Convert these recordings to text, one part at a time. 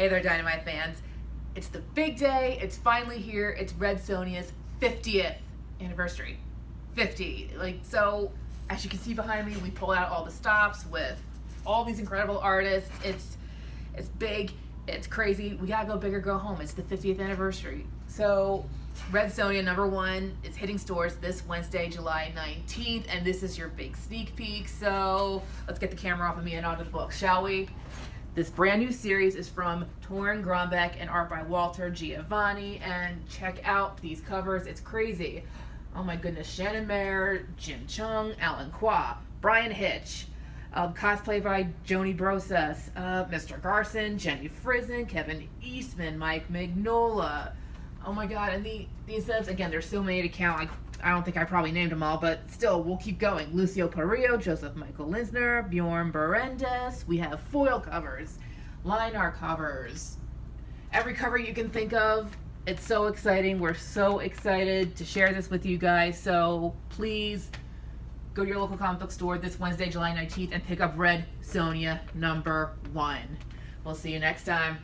Hey there, Dynamite fans. It's the big day. It's finally here. It's Red Sonja's 50th anniversary. 50. So, as you can see behind me, we pull out all the stops with all these incredible artists. It's big. It's crazy. We gotta go big or go home. It's the 50th anniversary. So, Red Sonja #1 is hitting stores this Wednesday, July 19th, and this is your big sneak peek. So, let's get the camera off of me and onto the book, shall we? This brand new series is from Torn Grombeck and art by Walter Giovanni, and check out these covers. It's crazy. Oh my goodness. Shannon Mayer, Jim Chung, Alan Kwa, Brian Hitch, cosplay by Joni Brosas, Mr. Garson, Jenny Frizen, Kevin Eastman, Mike Mignola. Oh my god, and these subs, again, there's so many to count. I don't think I probably named them all, but still, we'll keep going. Lucio Parrillo, Joseph Michael Linsner, Bjorn Berendes. We have foil covers, line art covers, every cover you can think of. It's so exciting. We're so excited to share this with you guys. So please go to your local comic book store this Wednesday, July 19th, and pick up Red Sonja #1. We'll see you next time.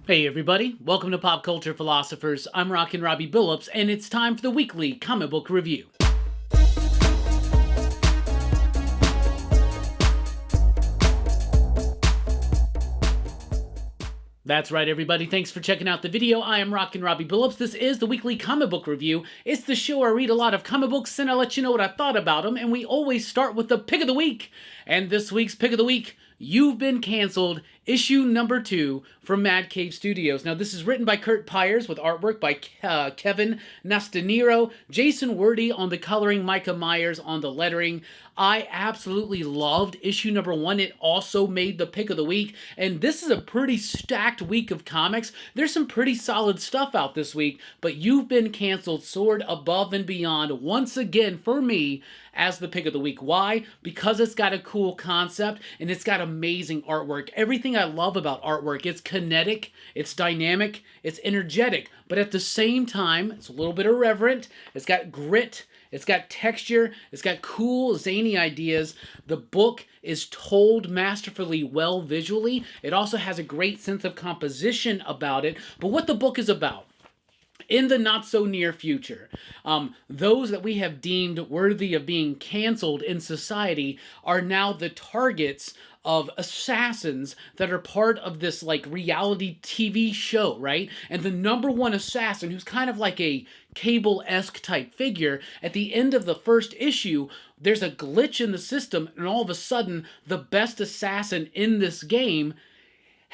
Hey everybody, welcome to Pop Culture Philosophers. I'm Rockin' Robbie Billups, and it's time for the weekly comic book review. That's right, everybody. Thanks for checking out the video. I am Rockin' Robbie Billups. This is the weekly comic book review. It's the show where I read a lot of comic books and I let you know what I thought about them, and we always start with the pick of the week. And this week's pick of the week, You've Been Cancelled, issue #2 from Mad Cave Studios. Now, this is written by Curt Pyers with artwork by Kevin Nastaniro, Jason Wordy on the coloring, Micah Myers on the lettering. I absolutely loved issue #1. It also made the pick of the week, and this is a pretty stacked week of comics. There's some pretty solid stuff out this week, but You've Been Cancelled soared above and beyond once again for me as the pick of the week. Why? Because it's got a cool concept and it's got amazing artwork. Everything I love about artwork. It's kinetic, it's dynamic, it's energetic, but at the same time, it's a little bit irreverent. It's got grit, it's got texture, it's got cool, zany ideas. The book is told masterfully well visually. It also has a great sense of composition about it. But what the book is about, in the not-so-near future, those that we have deemed worthy of being canceled in society are now the targets of assassins that are part of this, reality TV show, right? And the #1 assassin, who's kind of like a Cable-esque type figure, at the end of the first issue, there's a glitch in the system, and all of a sudden, the best assassin in this game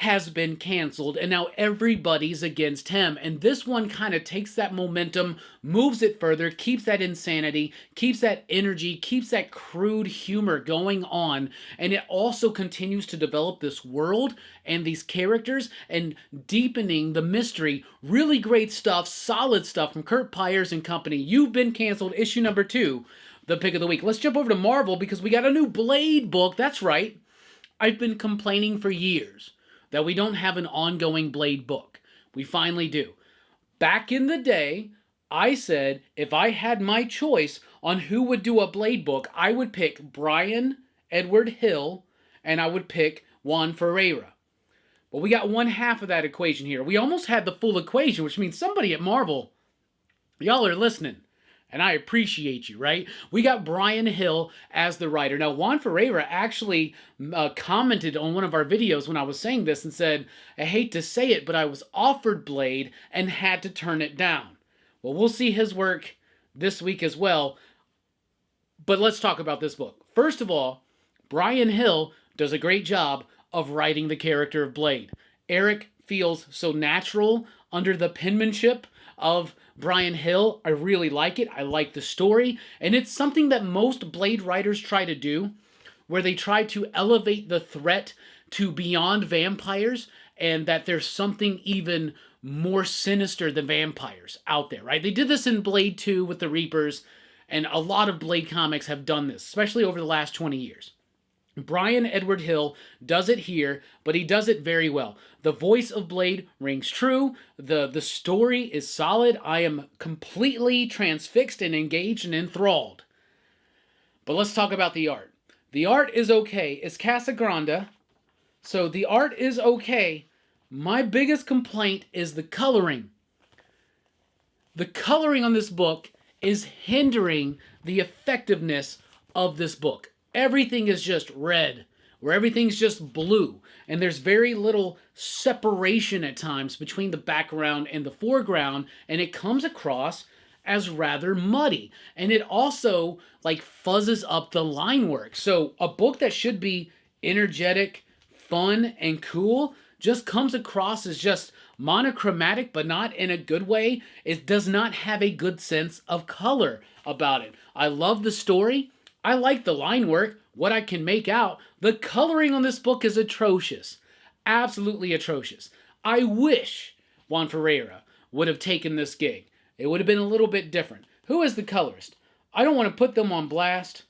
has been canceled, and now everybody's against him. And this one kind of takes that momentum, moves it further, keeps that insanity, keeps that energy, keeps that crude humor going on, and it also continues to develop this world and these characters and deepening the mystery. Really great stuff, solid stuff from Curt Pyers and company. You've Been Canceled, issue #2, the pick of the week. Let's jump over to Marvel because we got a new Blade book. That's right. I've been complaining for years that we don't have an ongoing Blade book. We finally do. Back in the day, I said if I had my choice on who would do a Blade book, I would pick Brian Edward Hill and I would pick Juan Ferreira. But we got one half of that equation here. We almost had the full equation, which means somebody at Marvel, y'all are listening. And I appreciate you, right? We got Brian Hill as the writer. Now, Juan Ferreira actually commented on one of our videos when I was saying this and said, I hate to say it, but I was offered Blade and had to turn it down. Well, we'll see his work this week as well. But let's talk about this book. First of all, Brian Hill does a great job of writing the character of Blade. Eric feels so natural under the penmanship of Brian Hill. I really like it. I like the story. And it's something that most Blade writers try to do, where they try to elevate the threat to beyond vampires and that there's something even more sinister than vampires out there, right? They did this in Blade 2 with the Reapers, and a lot of Blade comics have done this, especially over the last 20 years. Brian Edward Hill does it here, but he does it very well. The voice of Blade rings true. The story is solid. I am completely transfixed and engaged and enthralled. But let's talk about the art. The art is okay. It's Casagrande So the art is okay. My biggest complaint is the coloring. The coloring on this book is hindering the effectiveness of this book. Everything is just red, or everything's just blue, and there's very little separation at times between the background and the foreground, and it comes across as rather muddy. And it also like fuzzes up the line work. So a book that should be energetic, fun, and cool just comes across as just monochromatic, but not in a good way. It does not have a good sense of color about it. I love the story. I like the line work, what I can make out. The coloring on this book is atrocious. Absolutely atrocious. I wish Juan Ferreira would have taken this gig. It would have been a little bit different. Who is the colorist? I don't want to put them on blast.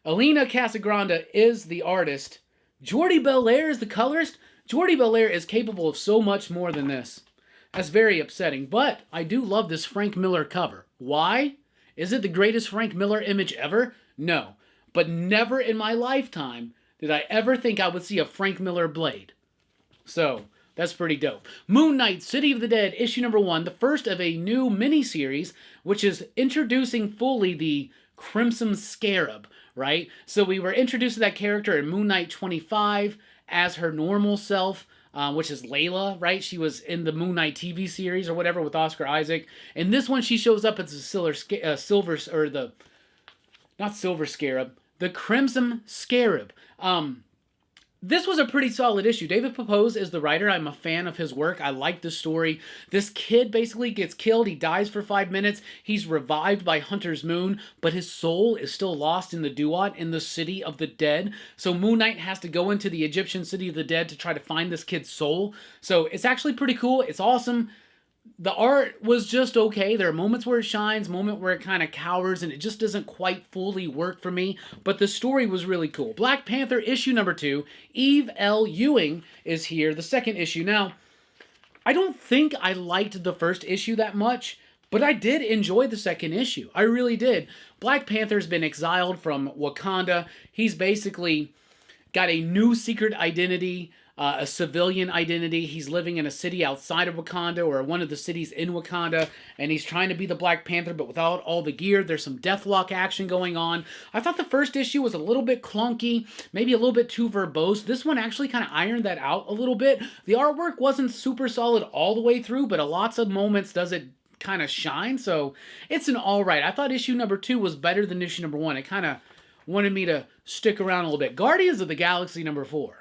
Elena Casagrande is the artist. Jordi Belair is the colorist. Jordi Belair is capable of so much more than this. That's very upsetting, but I do love this Frank Miller cover. Why? Is it the greatest Frank Miller image ever? No. But never in my lifetime did I ever think I would see a Frank Miller blade. So, that's pretty dope. Moon Knight, City of the Dead, issue number 1, the first of a new miniseries, which is introducing fully the Crimson Scarab, right? So we were introduced to that character in Moon Knight 25 as her normal self, which is Layla, right? She was in the Moon Knight TV series or whatever with Oscar Isaac. And this one, she shows up as the Crimson Scarab. This was a pretty solid issue. David Pepose is the writer. I'm a fan of his work. I like the story. This kid basically gets killed. He dies for 5 minutes. He's revived by Hunter's Moon, but his soul is still lost in the Duat in the City of the Dead. So Moon Knight has to go into the Egyptian City of the Dead to try to find this kid's soul. So it's actually pretty cool. It's awesome. The art was just okay. There are moments where it shines, moments where it kind of cowers, and it just doesn't quite fully work for me. But the story was really cool. Black Panther issue number 2. Eve L. Ewing is here, the second issue. Now, I don't think I liked the first issue that much, but I did enjoy the second issue. I really did. Black Panther's been exiled from Wakanda. He's basically got a new secret identity, a civilian identity. He's living in a city outside of Wakanda, or one of the cities in Wakanda, and he's trying to be the Black Panther, but without all the gear. There's some Deathlock action going on. I thought the first issue was a little bit clunky, maybe a little bit too verbose. This one actually kind of ironed that out a little bit. The artwork wasn't super solid all the way through, but at lots of moments does it kind of shine, so it's an alright. I thought issue number 2 was better than issue number 1. It kind of wanted me to stick around a little bit. Guardians of the Galaxy number 4.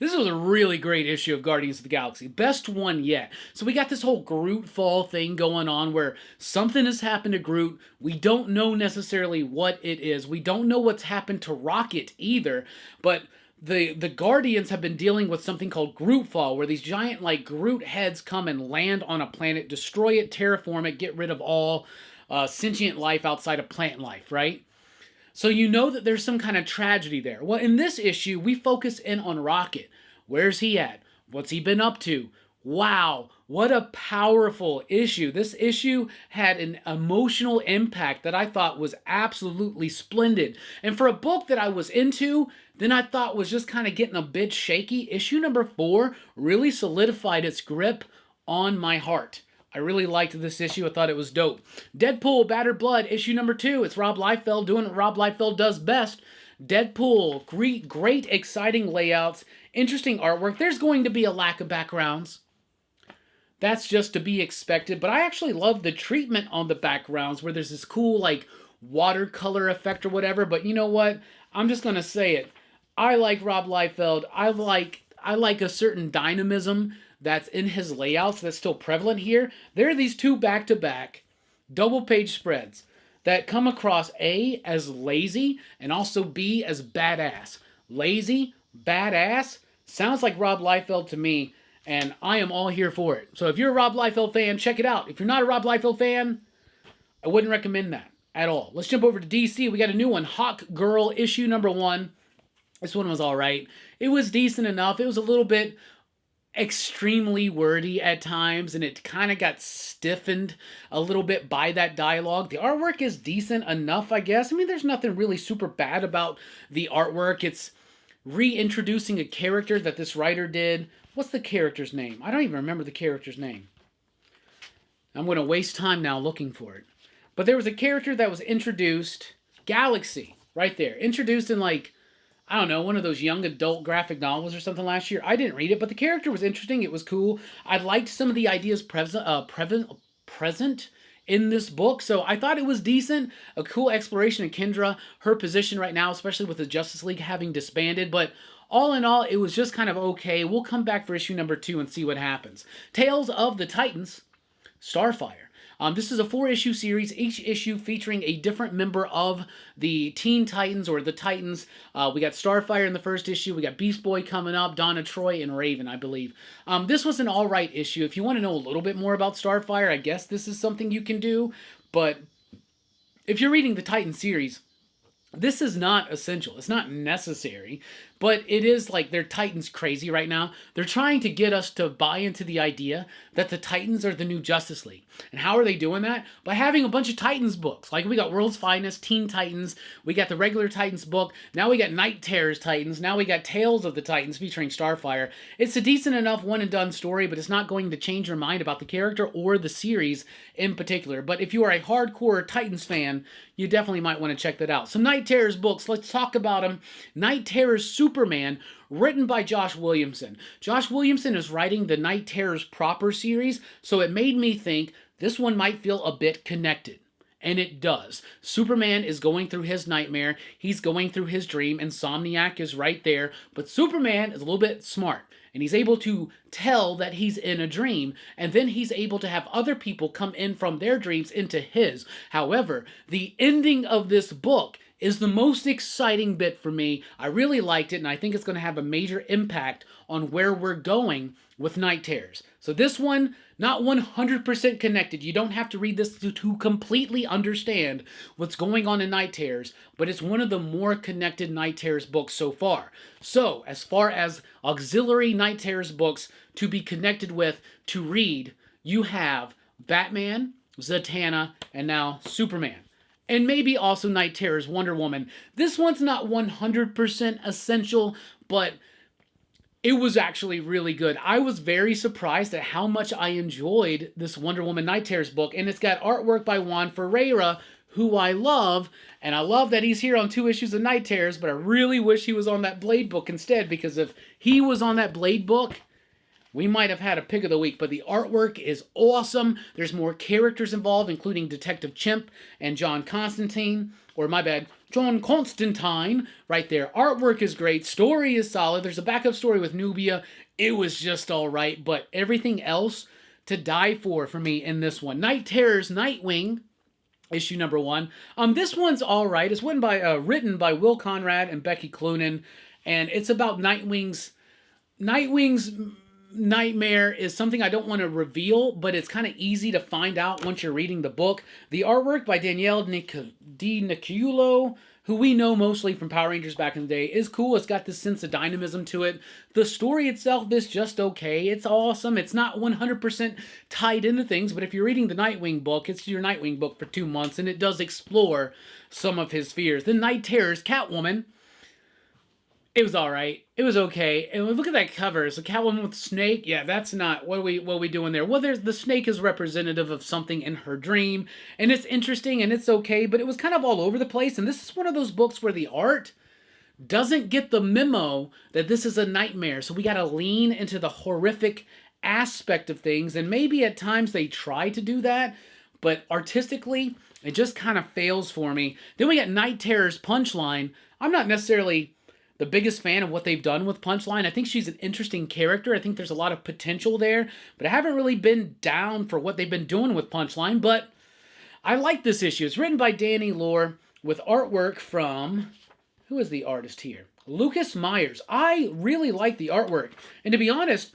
This was a really great issue of Guardians of the Galaxy. Best one yet. So we got this whole Groot fall thing going on where something has happened to Groot. We don't know necessarily what it is. We don't know what's happened to Rocket either. But the Guardians have been dealing with something called Groot fall, where these giant like Groot heads come and land on a planet, destroy it, terraform it, get rid of all sentient life outside of plant life, right? So you know that there's some kind of tragedy there. Well, in this issue, we focus in on Rocket. Where's he at? What's he been up to? Wow, what a powerful issue. This issue had an emotional impact that I thought was absolutely splendid. And for a book that I was into, then I thought was just kind of getting a bit shaky, issue number 4 really solidified its grip on my heart. I really liked this issue. I thought it was dope. Deadpool, Battered Blood, issue number 2. It's Rob Liefeld doing what Rob Liefeld does best. Deadpool, great exciting layouts, interesting artwork. There's going to be a lack of backgrounds. That's just to be expected. But I actually love the treatment on the backgrounds where there's this cool like watercolor effect or whatever. But you know what? I'm just going to say it. I like Rob Liefeld. I like a certain dynamism that's in his layouts that's still prevalent here. There are these 2 back-to-back double-page spreads that come across A as lazy and also B as badass. Lazy, badass, sounds like Rob Liefeld to me, and I am all here for it. So if you're a Rob Liefeld fan, check it out. If you're not a Rob Liefeld fan, I wouldn't recommend that at all. Let's jump over to DC. We got a new one, Hawkgirl, issue number 1. This one was alright. It was decent enough. It was a little bit extremely wordy at times, and it kind of got stiffened a little bit by that dialogue. The artwork is decent enough, I guess. I mean, there's nothing really super bad about the artwork. It's reintroducing a character that this writer did. What's the character's name? I don't even remember the character's name. I'm going to waste time now looking for it. But there was a character that was introduced, Galaxy, right there. Introduced in like, I don't know, one of those young adult graphic novels or something last year. I didn't read it, but the character was interesting. It was cool. I liked some of the ideas present in this book, so I thought it was decent. A cool exploration of Kendra, her position right now, especially with the Justice League having disbanded, but all in all, it was just kind of okay. We'll come back for issue number 2 and see what happens. Tales of the Titans, Starfire. This is a 4-issue series, each issue featuring a different member of the Teen Titans or the Titans. We got Starfire in the first issue. We got Beast Boy coming up, Donna Troy, and Raven, I believe. This was an alright issue. If you want to know a little bit more about Starfire, I guess this is something you can do. But if you're reading the Titan series, this is not essential. It's not necessary, but it is like they're Titans crazy right now. They're trying to get us to buy into the idea that the Titans are the new Justice League. And how are they doing that? By having a bunch of Titans books. Like we got World's Finest, Teen Titans, we got the regular Titans book, now we got Night Terror's Titans, now we got Tales of the Titans featuring Starfire. It's a decent enough one and done story, but it's not going to change your mind about the character or the series in particular. But if you are a hardcore Titans fan, you definitely might want to check that out. Some Night Terror's books, let's talk about them. Night Terror's Superman, written by Josh Williamson. Josh Williamson is writing the Night Terror's proper series, so it made me think this one might feel a bit connected. And it does. Superman is going through his nightmare. He's going through his dream. Insomniac is right there. But Superman is a little bit smart. And he's able to tell that he's in a dream. And then he's able to have other people come in from their dreams into his. However, the ending of this book is the most exciting bit for me. I really liked it, and I think it's going to have a major impact on where we're going with Night Terrors. So this one, not 100% connected. You don't have to read this to completely understand what's going on in Night Terrors, but it's one of the more connected Night Terrors books so far. So, as far as auxiliary Night Terrors books to be connected with, to read, you have Batman, Zatanna, and now Superman. And maybe also Night Terror's Wonder Woman. This one's not 100% essential, but it was actually really good. I was very surprised at how much I enjoyed this Wonder Woman Night Terrors book. And it's got artwork by Juan Ferreira, who I love. And I love that he's here on 2 issues of Night Terrors, but I really wish he was on that Blade book instead, because if he was on that Blade book, we might have had a pick of the week, but the artwork is awesome. There's more characters involved, including Detective Chimp and John Constantine, John Constantine, right there. Artwork is great. Story is solid. There's a backup story with Nubia. It was just all right, but everything else to die for me in this one. Night Terrors Nightwing, issue number 1. This one's all right. It's written by Will Conrad and Becky Cloonan, and it's about Nightwing's nightmare is something I don't want to reveal, but it's kind of easy to find out once you're reading the book. The artwork by Danielle Di Nicuolo, who we know mostly from Power Rangers back in the day, is cool. It's got this sense of dynamism to it. The story itself is just okay. It's awesome. It's not 100% tied into things, but if you're reading the Nightwing book, it's your Nightwing book for 2 months, and it does explore some of his fears. The Night Terrors Catwoman, it was alright. It was okay. And look at that cover. It's a Catwoman with a snake. Yeah, that's not what we doing there. Well, the snake is representative of something in her dream. And it's interesting and it's okay, but it was kind of all over the place. And this is one of those books where the art doesn't get the memo that this is a nightmare. So we got to lean into the horrific aspect of things. And maybe at times they try to do that, but artistically, it just kind of fails for me. Then we got Night Terror's Punchline. I'm not necessarily the biggest fan of what they've done with Punchline. I think she's an interesting character. I think there's a lot of potential there, but I haven't really been down for what they've been doing with Punchline, but I like this issue. It's written by Danny Lore with artwork from, who is the artist here? Lucas Myers. I really like the artwork, and to be honest,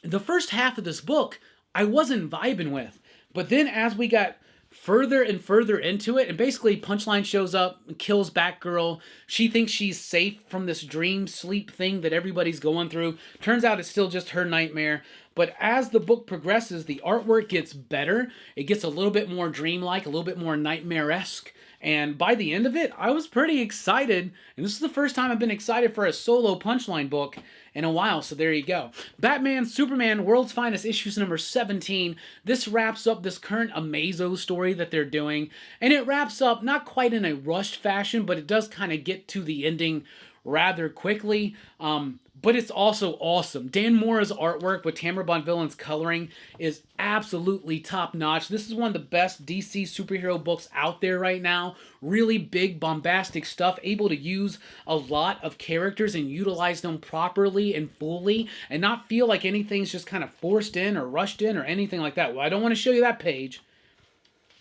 the first half of this book I wasn't vibing with, but then as we got further and further into it, and basically Punchline shows up and kills Batgirl. She thinks she's safe from this dream sleep thing that everybody's going through. Turns out it's still just her nightmare. But as the book progresses, the artwork gets better. It gets a little bit more dreamlike, a little bit more nightmare-esque. And by the end of it, I was pretty excited. And this is the first time I've been excited for a solo Punchline book in a while, so there you go. Batman, Superman, World's Finest, issues number 17. This wraps up this current Amazo story that they're doing. And it wraps up not quite in a rushed fashion, but it does kind of get to the ending rather quickly. But it's also awesome. Dan Mora's artwork with Tamara Bonvillain's coloring is absolutely top-notch. This is one of the best DC superhero books out there right now. Really big, bombastic stuff, able to use a lot of characters and utilize them properly and fully, and not feel like anything's just kind of forced in or rushed in or anything like that. Well, I don't want to show you that page.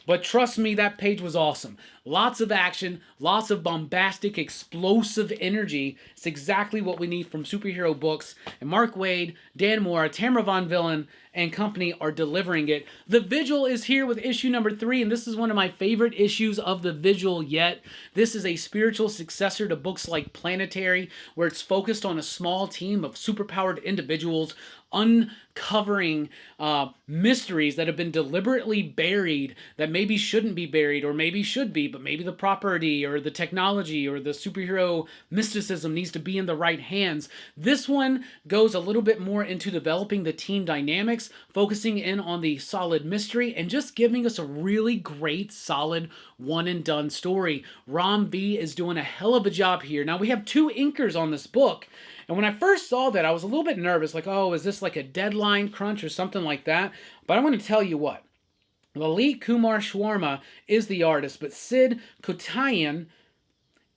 But trust me, that page was awesome. Lots of action, lots of bombastic, explosive energy. It's exactly what we need from superhero books. And Mark Waid, Dan Mora, Tamara Von Villen, and company are delivering it. The Vigil is here with issue number 3, and this is one of my favorite issues of The Vigil yet. This is a spiritual successor to books like Planetary, where it's focused on a small team of superpowered individuals uncovering mysteries that have been deliberately buried that maybe shouldn't be buried or maybe should be, but maybe the property or the technology or the superhero mysticism needs to be in the right hands. This one goes a little bit more into developing the team dynamics, focusing in on the solid mystery, and just giving us a really great, solid, one-and-done story. Ram V is doing a hell of a job here. Now, we have 2 inkers on this book, and when I first saw that, I was a little bit nervous, like, oh, is this like a deadline crunch or something like that? But I'm going to tell you what. Lalit Kumar Shawarma is the artist, but Sid Kotayan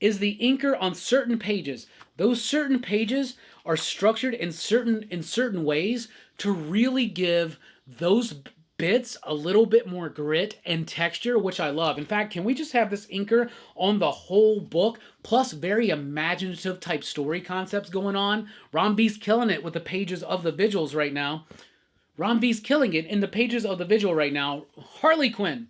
is the inker on certain pages. Those certain pages are structured in certain ways to really give those bits a little bit more grit and texture, which I love. In fact, can we just have this inker on the whole book, plus very imaginative type story concepts going on? Ron V's killing it with the pages of The Vigils right now. Ron V's killing it in the pages of The Vigil right now. Harley Quinn,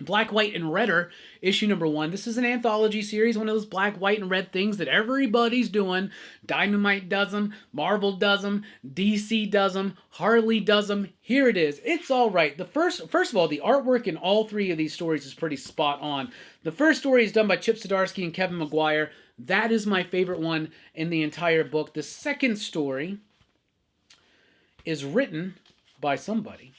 Black, White, and Redder, issue number 1. This is an anthology series, one of those black, white, and red things that everybody's doing. Dynamite does them, Marvel does them, DC does them, HaRLEY does them. Here it is. It's all right. First of all, the artwork in all 3 of these stories is pretty spot on. The first story is done by Chip Zdarsky and Kevin Maguire. That is my favorite one in the entire book. The second story is written by somebody.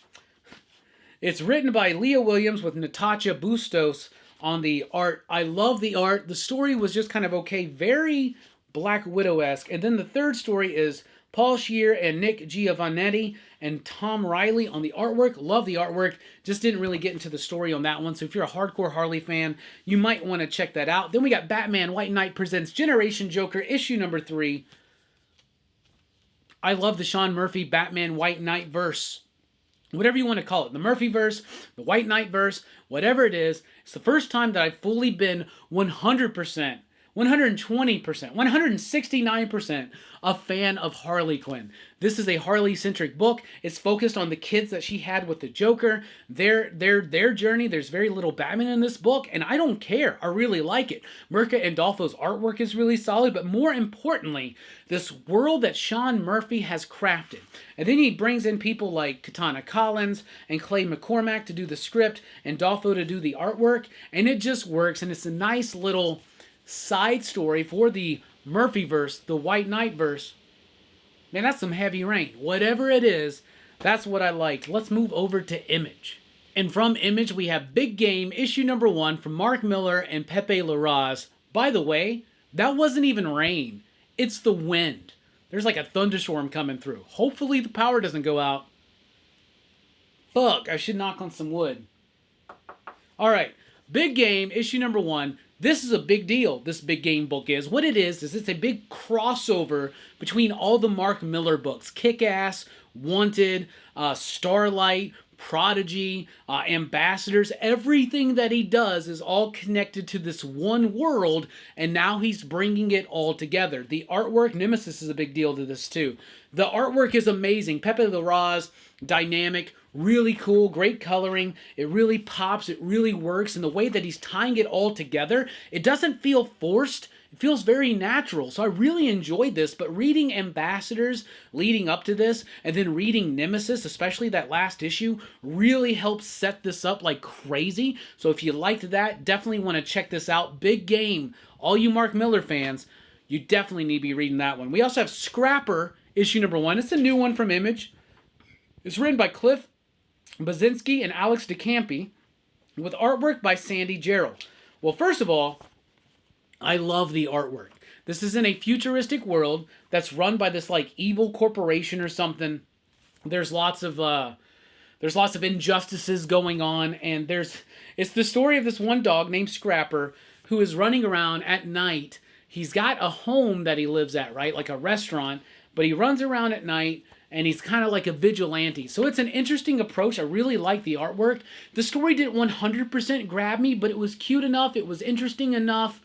It's written by Leah Williams with Natasha Bustos on the art. I love the art. The story was just kind of okay, very Black Widow-esque. And then the third story is Paul Scheer and Nick Giovannetti and Tom Riley on the artwork. Love the artwork. Just didn't really get into the story on that one. So if you're a hardcore HaRLEY fan, you might want to check that out. Then we got Batman White Knight presents Generation Joker, issue number 3. I love the Sean Murphy Batman White Knight verse. Whatever you want to call it. The Murphy verse, the White Knight verse, whatever it is. It's the first time that I've fully been 100%, 120%, 169% a fan of Harley Quinn. This is a HaRLEY-centric book. It's focused on the kids that she had with the Joker, their journey. There's very little Batman in this book, and I don't care. I really like it. Mirka Andolfo's artwork is really solid, but more importantly, this world that Sean Murphy has crafted. And then he brings in people like Katana Collins and Clay McCormack to do the script, and Dolfo to do the artwork, and it just works, and it's a nice little side story for the Murphyverse, the White Knight verse. Man, that's some heavy rain. Whatever it is, that's what I like. Let's move over to Image. And from Image, we have Big Game, issue number 1 from Mark Miller and Pepe Larraz. By the way, that wasn't even rain. It's the wind. There's like a thunderstorm coming through. Hopefully the power doesn't go out. Fuck, I should knock on some wood. Alright, Big Game, issue number 1. This is a big deal, this Big Game book is. What it is it's a big crossover between all the Mark Miller books. Kick-Ass, Wanted, Starlight, Prodigy, Ambassadors. Everything that he does is all connected to this one world, and now he's bringing it all together. The artwork, Nemesis is a big deal to this too. The artwork is amazing. Pepe Larraz, dynamic, really cool, great coloring. It really pops, it really works, and the way that he's tying it all together, it doesn't feel forced. It feels very natural. So I really enjoyed this, but reading Ambassadors leading up to this, and then reading Nemesis, especially that last issue, really helps set this up like crazy. So if you liked that, definitely want to check this out. Big game. All you Mark Millar fans, you definitely need to be reading that one. We also have Scrapper, issue number 1. It's a new one from Image. It's written by Cliff Bazinski and Alex DeCampi, with artwork by Sandy Gerald. Well, first of all, I love the artwork. This is in a futuristic world that's run by this like evil corporation or something. There's lots of injustices going on, and it's the story of this one dog named Scrapper who is running around at night. He's got a home that he lives at, right? Like a restaurant, but he runs around at night and he's kind of like a vigilante. So it's an interesting approach. I really like the artwork. The story didn't 100% grab me, but it was cute enough. It was interesting enough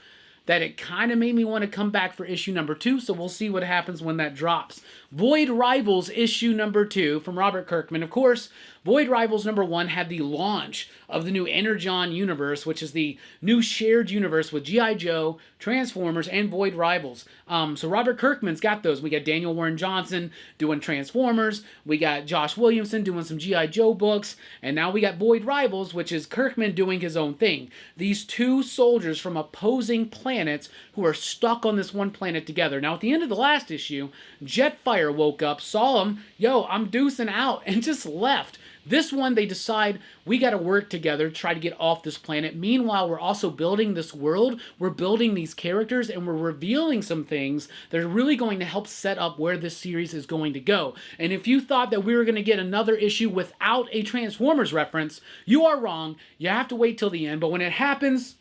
that it kind of made me want to come back for issue number 2, so we'll see what happens when that drops. Void Rivals issue number 2 from Robert Kirkman. Of course, Void Rivals number 1 had the launch of the new Energon universe, which is the new shared universe with G.I. Joe, Transformers, and Void Rivals. So Robert Kirkman's got those. We got Daniel Warren Johnson doing Transformers, we got Josh Williamson doing some G.I. Joe books, and now we got Void Rivals, which is Kirkman doing his own thing. These two soldiers from opposing planets who are stuck on this one planet together. Now, at the end of the last issue, Jetfire woke up, saw him, yo, I'm deucing out, and just left. This one, they decide we got to work together to try to get off this planet. Meanwhile, we're also building this world. We're building these characters, and we're revealing some things that are really going to help set up where this series is going to go. And if you thought that we were going to get another issue without a Transformers reference, you are wrong. You have to wait till the end. But when it happens,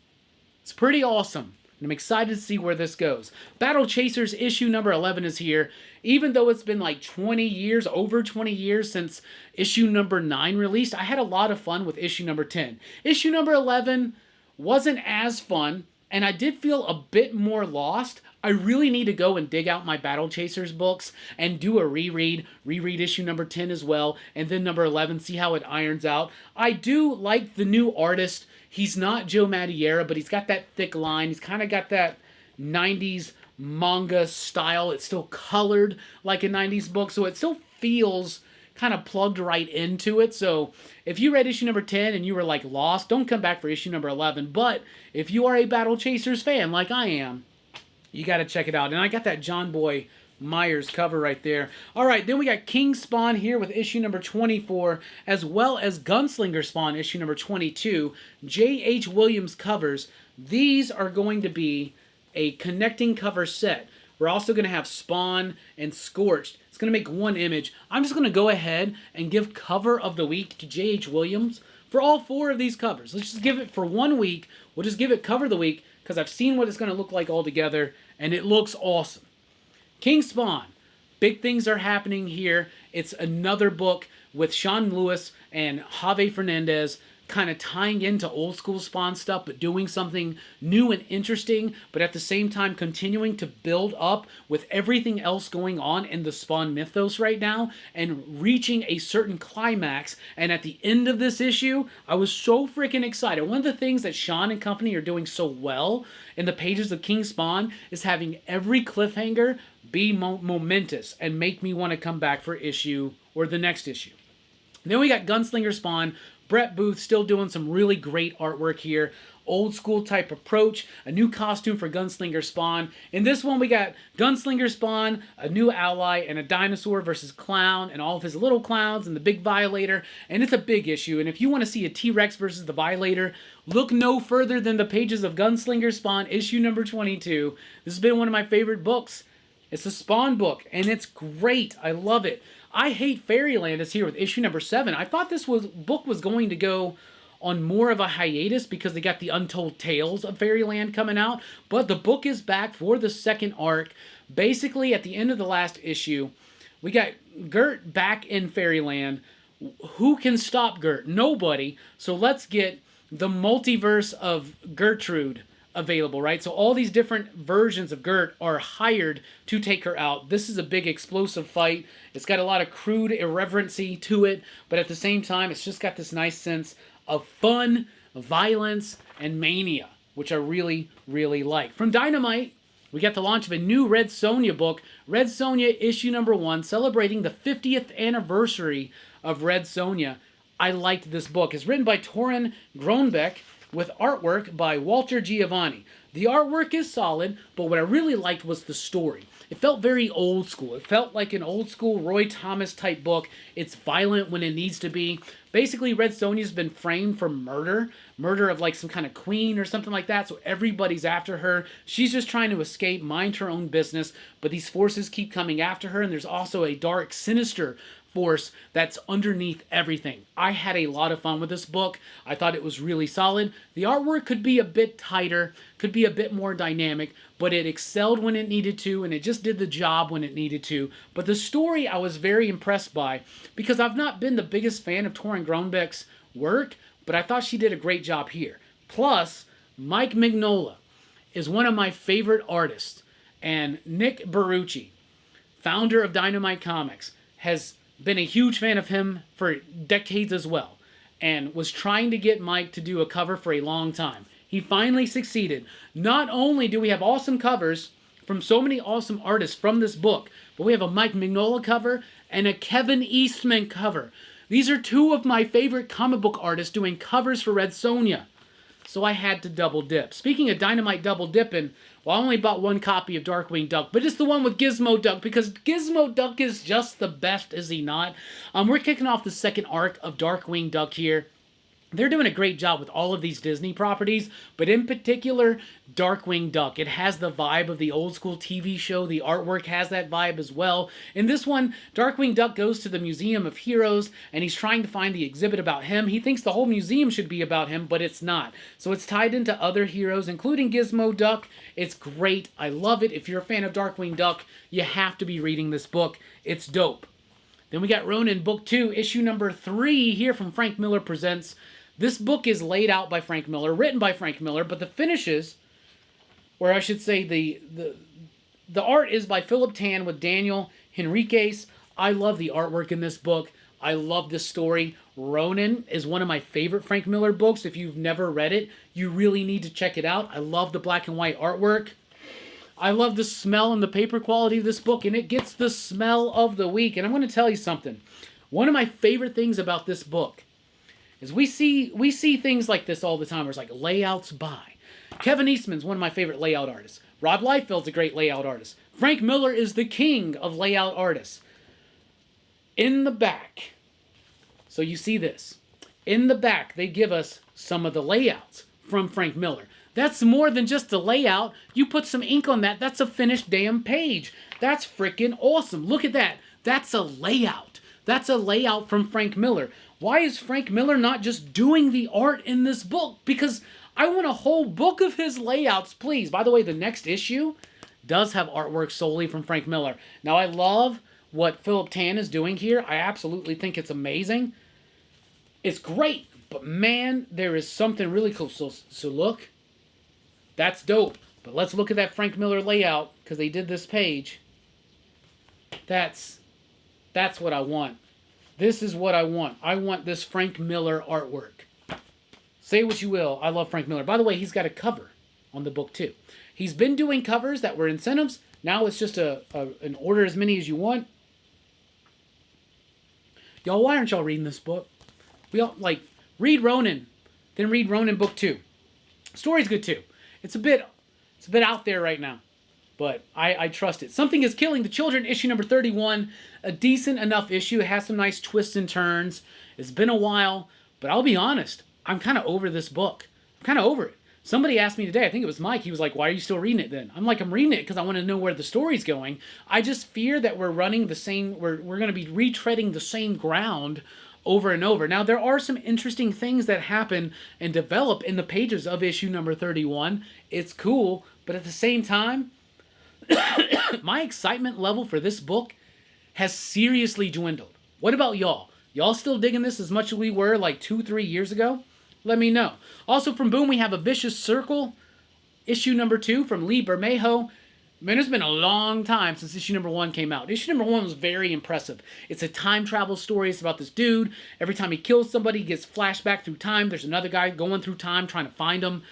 it's pretty awesome. And I'm excited to see where this goes. Battle Chasers issue number 11 is here. Even though it's been like 20 years, over 20 years since issue number 9 released, I had a lot of fun with issue number 10. Issue number 11 wasn't as fun, and I did feel a bit more lost. I really need to go and dig out my Battle Chasers books and do a reread issue number 10 as well, and then number 11, see how it irons out. I do like the new artist. He's not Joe Madureira, but he's got that thick line. He's kind of got that 90s manga style. It's still colored like a 90s book, so it still feels kind of plugged right into it. So if you read issue number 10 and you were like lost, don't come back for issue number 11. But if you are a Battle Chasers fan like I am, you got to check it out. And I got that John Boy Myers cover right there. All right, then we got King Spawn here with issue number 24, as well as Gunslinger Spawn issue number 22. J.H. Williams covers. These are going to be a connecting cover set. We're also going to have Spawn and Scorched. It's going to make one image. I'm just going to go ahead and give cover of the week to J.H. Williams for all 4 of these covers. Let's just give it for 1 week. We'll just give it cover of the week because I've seen what it's going to look like all together, and it looks awesome. King Spawn. Big things are happening here. It's another book with Sean Lewis and Javier Fernandez kind of tying into old school Spawn stuff, but doing something new and interesting, but at the same time continuing to build up with everything else going on in the Spawn mythos right now and reaching a certain climax. And at the end of this issue, I was so freaking excited. One of the things that Sean and company are doing so well in the pages of King Spawn is having every cliffhanger be momentous and make me want to come back for issue or the next issue. Then we got Gunslinger Spawn. Brett Booth still doing some really great artwork here. Old school type approach. A new costume for Gunslinger Spawn. In this one we got Gunslinger Spawn, a new ally, and a dinosaur versus Clown, and all of his little clowns, and the big Violator. And it's a big issue. And if you want to see a T-Rex versus the Violator, look no further than the pages of Gunslinger Spawn issue number 22. This has been one of my favorite books. It's a Spawn book, and it's great. I love it. I Hate Fairyland is here with issue number 7. I thought this book was going to go on more of a hiatus because they got the Untold Tales of Fairyland coming out, but the book is back for the second arc. Basically, at the end of the last issue, we got Gert back in Fairyland. Who can stop Gert? Nobody. So let's get the multiverse of Gertrude available, right? So all these different versions of Gert are hired to take her out. This is a big explosive fight. It's got a lot of crude irreverency to it, but at the same time, it's just got this nice sense of fun, violence, and mania, which I really, really like. From Dynamite, we got the launch of a new Red Sonja book, Red Sonja issue number 1, celebrating the 50th anniversary of Red Sonja. I liked this book. It's written by Torunn Grønbekk with artwork by Walter Giovanni. The artwork is solid, but what I really liked was the story. It felt very old school. It felt like an old school Roy Thomas type book. It's violent when it needs to be. Basically, Red Sonja's been framed for murder. Murder of like some kind of queen or something like that, so everybody's after her. She's just trying to escape, mind her own business, but these forces keep coming after her, and there's also a dark, sinister force that's underneath everything. I had a lot of fun with this book. I thought it was really solid. The artwork could be a bit tighter, could be a bit more dynamic, but it excelled when it needed to, and it just did the job when it needed to. But the story I was very impressed by, because I've not been the biggest fan of Torunn Grønbekk's work, but I thought she did a great job here. Plus, Mike Mignola is one of my favorite artists, and Nick Barrucci, founder of Dynamite Comics, has been a huge fan of him for decades as well, and was trying to get Mike to do a cover for a long time. He finally succeeded. Not only do we have awesome covers from so many awesome artists from this book, but we have a Mike Mignola cover and a Kevin Eastman cover. These are two of my favorite comic book artists doing covers for Red Sonja. So I had to double dip. Speaking of Dynamite double dipping, well, I only bought one copy of Darkwing Duck, but it's the one with Gizmo Duck, because Gizmo Duck is just the best, is he not? We're kicking off the second arc of Darkwing Duck here. They're doing a great job with all of these Disney properties, but in particular, Darkwing Duck. It has the vibe of the old school TV show. The artwork has that vibe as well. In this one, Darkwing Duck goes to the Museum of Heroes, and he's trying to find the exhibit about him. He thinks the whole museum should be about him, but it's not. So it's tied into other heroes, including Gizmo Duck. It's great. I love it. If you're a fan of Darkwing Duck, you have to be reading this book. It's dope. Then we got Ronin Book 2, issue number 3 here from Frank Miller Presents. This book is laid out by Frank Miller, written by Frank Miller, but the finishes, or I should say the art is by Philip Tan with Daniel Henriques. I love the artwork in this book. I love this story. Ronin is one of my favorite Frank Miller books. If you've never read it, you really need to check it out. I love the black and white artwork. I love the smell and the paper quality of this book, and it gets the smell of the week. And I'm going to tell you something. One of my favorite things about this book is we see things like this all the time, where it's like layouts by. Kevin Eastman's one of my favorite layout artists. Rob Liefeld's a great layout artist. Frank Miller is the king of layout artists. In the back, so you see this. In the back, they give us some of the layouts from Frank Miller. That's more than just a layout. You put some ink on that, that's a finished damn page. That's freaking awesome. Look at that. That's a layout. That's a layout from Frank Miller. Why is Frank Miller not just doing the art in this book? Because I want a whole book of his layouts, please. By the way, the next issue does have artwork solely from Frank Miller. Now, I love what Philip Tan is doing here. I absolutely think it's amazing. It's great, but man, there is something really cool. So look, that's dope. But let's look at that Frank Miller layout, because they did this page. That's what I want. This is what I want. I want this Frank Miller artwork. Say what you will. I love Frank Miller. By the way, he's got a cover on the book too. He's been doing covers that were incentives. Now it's just an order as many as you want. Y'all, why aren't y'all reading this book? We all read Ronin, then read Ronin Book 2. Story's good too. It's a bit out there right now, but I trust it. Something is Killing the Children, issue number 31. A decent enough issue. It has some nice twists and turns. It's been a while, but I'll be honest, I'm kind of over this book. I'm kind of over it. Somebody asked me today, I think it was Mike, he was like, why are you still reading it then? I'm like, I'm reading it because I want to know where the story's going. I just fear that we're running the same, we're going to be retreading the same ground over and over. Now, there are some interesting things that happen and develop in the pages of issue number 31. It's cool, but at the same time, my excitement level for this book has seriously dwindled. What about y'all? Y'all still digging this as much as we were like 2-3 years ago? Let me know. Also from Boom, we have A Vicious Circle, issue number 2 from Lee Bermejo. Man, it's been a long time since issue number 1 came out. Issue number 1 was very impressive. It's a time travel story. It's about this dude. Every time he kills somebody, he gets flashback through time. There's another guy going through time trying to find him.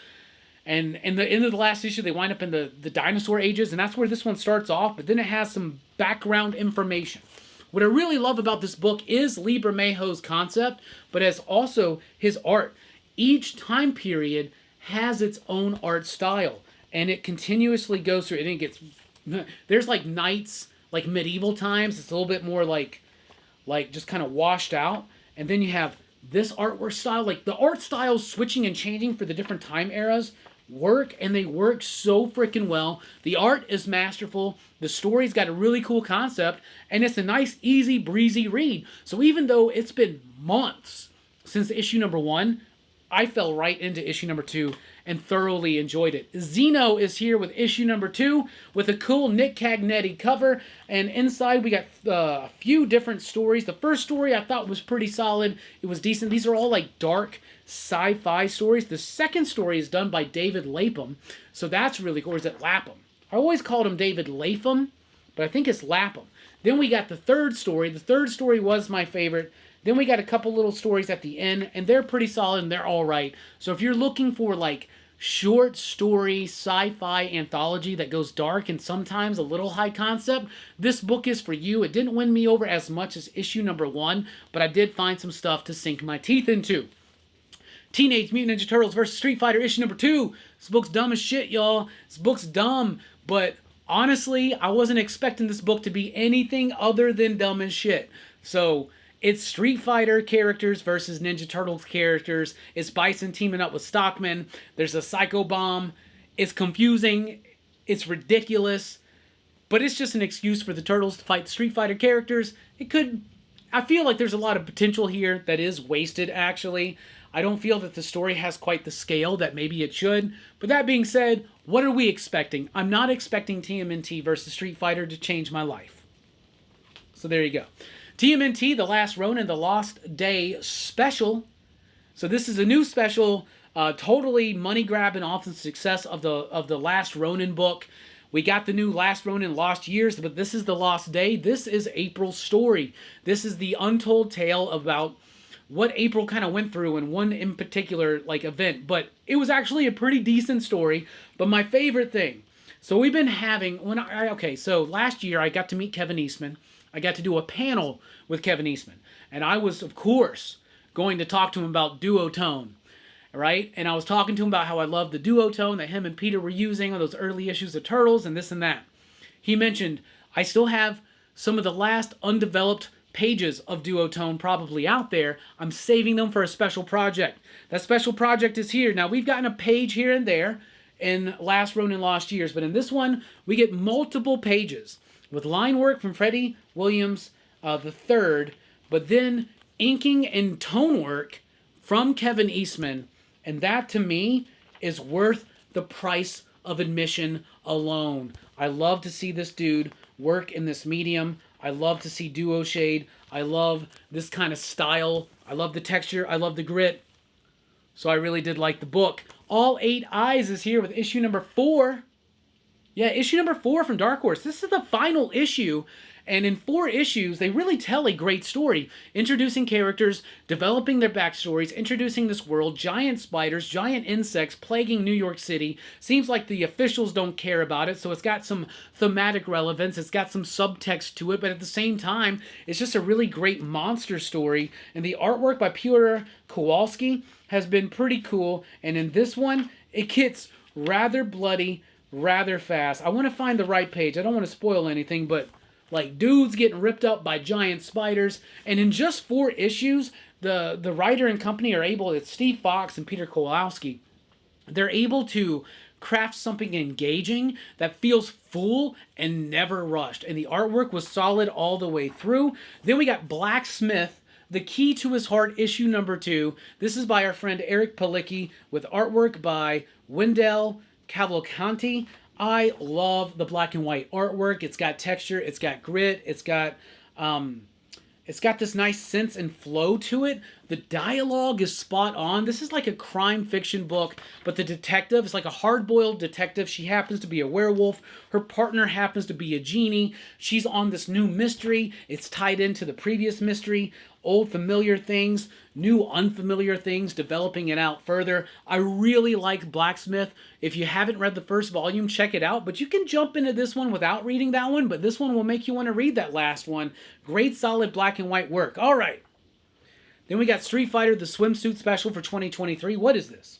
And in the end of the last issue, they wind up in the dinosaur ages, and that's where this one starts off, but then it has some background information. What I really love about this book is Lee Bermejo's concept, but as also his art. Each time period has its own art style, and it continuously goes through, and it gets, there's like knights, like medieval times, it's a little bit more like just kind of washed out, and then you have this artwork style, like the art styles switching and changing for the different time eras work, and they work so freaking well. The art is masterful, the story's got a really cool concept, and it's a nice, easy, breezy read. So even though it's been months since issue number 1, I fell right into issue number 2 and thoroughly enjoyed it. Zeno is here with issue number 2 with a cool Nick Cagnetti cover, and inside we got a few different stories. The first story I thought was pretty solid. It was decent. These are all like dark sci-fi stories. The second story is done by David Lapham, so that's really cool. Or is it Lapham? I always called him David Lapham, but I think it's Lapham. Then we got the third story. The third story was my favorite. Then we got a couple little stories at the end, and they're pretty solid, and they're all right. So if you're looking for, like, short story sci-fi anthology that goes dark and sometimes a little high concept, this book is for you. It didn't win me over as much as issue number 1, but I did find some stuff to sink my teeth into. Teenage Mutant Ninja Turtles vs. Street Fighter, issue number 2. This book's dumb as shit, y'all. This book's dumb, but honestly, I wasn't expecting this book to be anything other than dumb as shit. So it's Street Fighter characters versus Ninja Turtles characters. It's Bison teaming up with Stockman. There's a Psycho Bomb. It's confusing. It's ridiculous. But it's just an excuse for the Turtles to fight the Street Fighter characters. I feel like there's a lot of potential here that is wasted, actually. I don't feel that the story has quite the scale that maybe it should. But that being said, what are we expecting? I'm not expecting TMNT versus Street Fighter to change my life. So there you go. TMNT, The Last Ronin, The Lost Day special. So this is a new special, totally money grabbing off the success of the Last Ronin book. We got the new Last Ronin Lost Years, but this is The Lost Day. This is April's story. This is the untold tale about what April kind of went through in one in particular like event. But it was actually a pretty decent story. But my favorite thing, so we've been having, so last year I got to meet Kevin Eastman. I got to do a panel with Kevin Eastman. And I was, of course, going to talk to him about duotone, right? And I was talking to him about how I love the duotone that him and Peter were using on those early issues of Turtles and this and that. He mentioned, I still have some of the last undeveloped pages of duotone probably out there. I'm saving them for a special project. That special project is here. Now, we've gotten a page here and there in Last Ronin Lost Years, but in this one, we get multiple pages with line work from Freddie Williams III, but then inking and tone work from Kevin Eastman, and that to me is worth the price of admission alone. I love to see this dude work in this medium. I love to see duo shade. I love this kind of style. I love the texture. I love the grit. So I really did like the book. All 8 Eyes is here with issue number 4. Yeah, issue number 4 from Dark Horse. This is the final issue, and in 4 issues, they really tell a great story. Introducing characters, developing their backstories, introducing this world, giant spiders, giant insects plaguing New York City. Seems like the officials don't care about it, so it's got some thematic relevance, it's got some subtext to it, but at the same time, it's just a really great monster story, and the artwork by Pyotr Kowalski has been pretty cool, and in this one, it gets rather bloody, rather fast. I want to find the right page. I don't want to spoil anything, but like dudes getting ripped up by giant spiders. And in just 4 issues, the writer and company are able, it's Steve Fox and Peter Kowalski, they're able to craft something engaging that feels full and never rushed. And the artwork was solid all the way through. Then we got Blacksmith, The Key to His Heart, issue number 2. This is by our friend Eric Palicki with artwork by Wendell Cavalcanti. I love the black and white artwork. It's got texture, it's got grit, it's got this nice sense and flow to it. The dialogue is spot on. This is like a crime fiction book, but the detective is like a hard-boiled detective. She happens to be a werewolf. Her partner happens to be a genie. She's on this new mystery. It's tied into the previous mystery. Old familiar things, new unfamiliar things, developing it out further. I really like Blacksmith. If you haven't read the first volume, check it out. But you can jump into this one without reading that one, but this one will make you want to read that last one. Great, solid black and white work. All right. Then we got Street Fighter, the swimsuit special for 2023. What is this?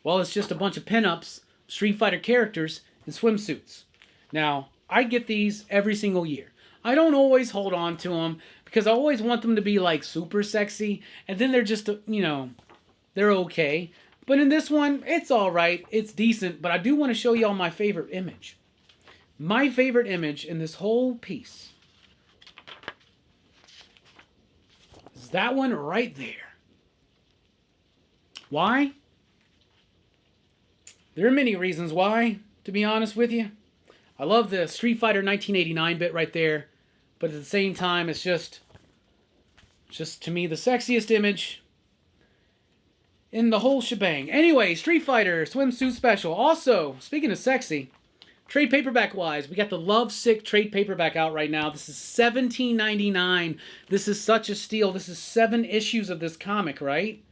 Well, it's just a bunch of pinups, Street Fighter characters in swimsuits. Now, I get these every single year. I don't always hold on to them because I always want them to be like super sexy, and then they're just, they're okay. But in this one, it's all right. It's decent, but I do want to show y'all my favorite image. My favorite image in this whole piece is that one right there. Why? There are many reasons why, to be honest with you. I love the Street Fighter 1989 bit right there, but at the same time, it's just to me the sexiest image in the whole shebang. Anyway, Street Fighter swimsuit special. Also, speaking of sexy, trade paperback wise, we got the Love Sick trade paperback out right now. This is $17.99. This is such a steal. This is 7 issues of this comic, right?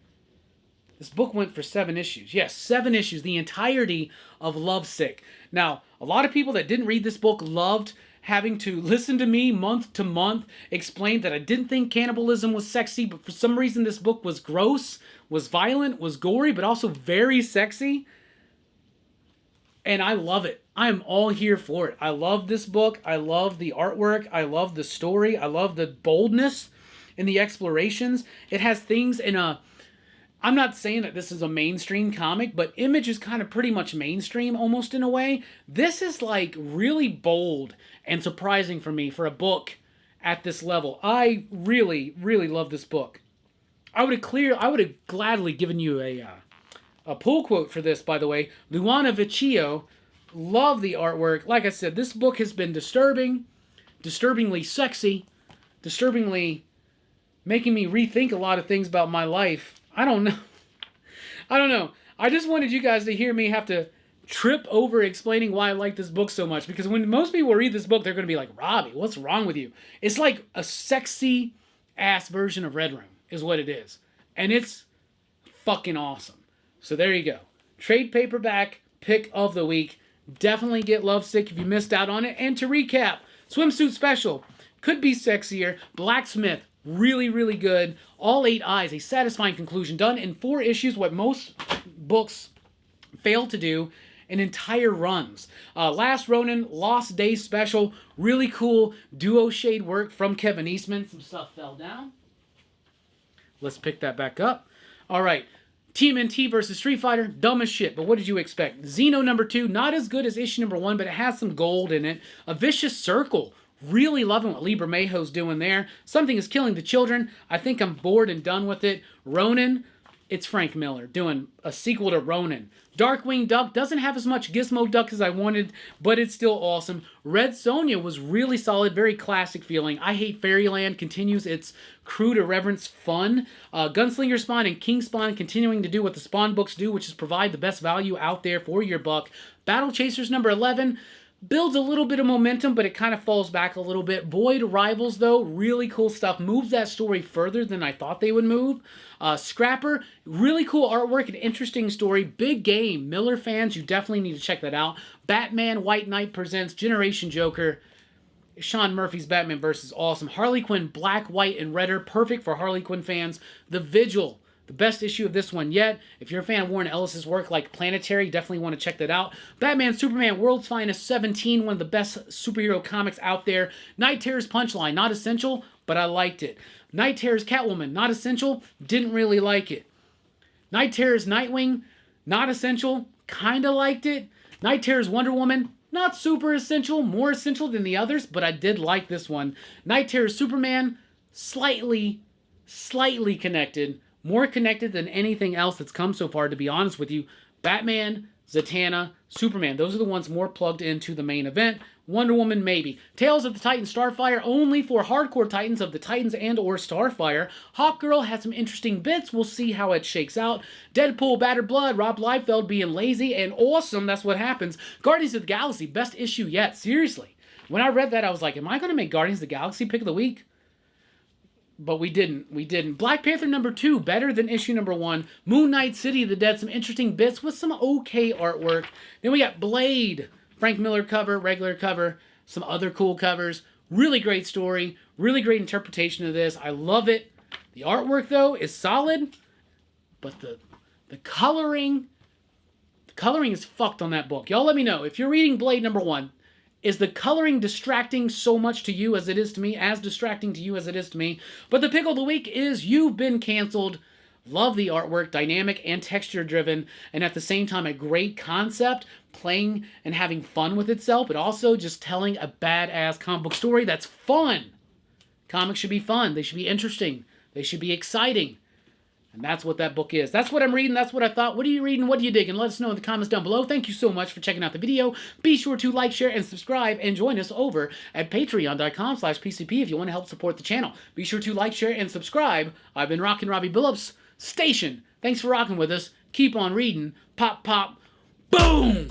This book went for 7 issues. Yes, 7 issues, the entirety of Love Sick. Now, a lot of people that didn't read this book loved having to listen to me month to month explain that I didn't think cannibalism was sexy, but for some reason this book was gross, was violent, was gory, but also very sexy. And I love it. I am all here for it. I love this book. I love the artwork. I love the story. I love the boldness in the explorations. It has things in a... I'm not saying that this is a mainstream comic, but Image is kind of pretty much mainstream almost in a way. This is like really bold and surprising for me for a book at this level. I really, really love this book. I would have gladly given you a pull quote for this, by the way. Luana Vecchio, love the artwork. Like I said, this book has been disturbing, disturbingly sexy, disturbingly making me rethink a lot of things about my life. I don't know. I just wanted you guys to hear me have to trip over explaining why I like this book so much. Because when most people read this book, they're going to be like, Robbie, what's wrong with you? It's like a sexy-ass version of Red Room is what it is. And it's fucking awesome. So there you go. Trade paperback pick of the week. Definitely get Lovesick if you missed out on it. And to recap, Swimsuit Special could be sexier. Blacksmith, really, really good. All 8 Eyes, a satisfying conclusion. Done in 4 issues, what most books fail to do in entire runs. Last Ronin, Lost Days Special. Really cool duo shade work from Kevin Eastman. Some stuff fell down. Let's pick that back up. All right. TMNT versus Street Fighter, dumb as shit, but what did you expect? Xeno number 2, not as good as issue number 1, but it has some gold in it. A Vicious Circle. Really loving what Lee Bermejo's doing there. Something is Killing the Children. I think I'm bored and done with it. Ronin, it's Frank Miller doing a sequel to Ronin. Darkwing Duck doesn't have as much Gizmo Duck as I wanted, but it's still awesome. Red Sonja was really solid, very classic feeling. I Hate Fairyland continues its crude irreverence fun. Gunslinger Spawn and King Spawn continuing to do what the Spawn books do, which is provide the best value out there for your buck. Battle Chasers number 11 builds a little bit of momentum, but it kind of falls back a little bit. Void Rivals, though, really cool stuff. Moves that story further than I thought they would move. Scrapper, really cool artwork and interesting story. Big game. Miller fans, you definitely need to check that out. Batman White Knight presents Generation Joker. Sean Murphy's Batman vs. Awesome. Harley Quinn Black, White, and Redder. Perfect for Harley Quinn fans. The Vigil. The best issue of this one yet. If you're a fan of Warren Ellis's work like Planetary, definitely want to check that out. Batman Superman World's Finest 17, one of the best superhero comics out there. Night Terror's Punchline, not essential, but I liked it. Night Terror's Catwoman, not essential, didn't really like it. Night Terror's Nightwing, not essential, kind of liked it. Night Terror's Wonder Woman, not super essential, more essential than the others, but I did like this one. Night Terror's Superman, slightly connected. More connected than anything else that's come so far, to be honest with you. Batman, Zatanna, Superman. Those are the ones more plugged into the main event. Wonder Woman, maybe. Tales of the Titans, Starfire, only for hardcore Titans of the Titans and or Starfire. Hawkgirl had some interesting bits. We'll see how it shakes out. Deadpool, Battered Blood, Rob Liefeld being lazy and awesome. That's what happens. Guardians of the Galaxy, best issue yet. Seriously. When I read that, I was like, am I going to make Guardians of the Galaxy pick of the week? But we didn't. We didn't. Black Panther #2, better than issue #1. Moon Knight, City of the Dead, some interesting bits with some okay artwork. Then we got Blade, Frank Miller cover, regular cover, some other cool covers. Really great story. Really great interpretation of this. I love it. The artwork, though, is solid. But the coloring is fucked on that book. Y'all let me know. If you're reading Blade #1, is the coloring distracting so much to you as it is to me? As distracting to you as it is to me? But the pick of the week is You've Been Canceled. Love the artwork, dynamic and texture driven, and at the same time a great concept, playing and having fun with itself, but also just telling a badass comic book story that's fun. Comics should be fun. They should be interesting. They should be exciting. And that's what that book is. That's what I'm reading. That's what I thought. What are you reading? What are you digging? Let us know in the comments down below. Thank you so much for checking out the video. Be sure to like, share, and subscribe, and join us over at patreon.com/PCP if you want to help support the channel. Be sure to like, share, and subscribe. I've been rocking Robbie Billups. Station. Thanks for rocking with us. Keep on reading. Pop, pop, boom!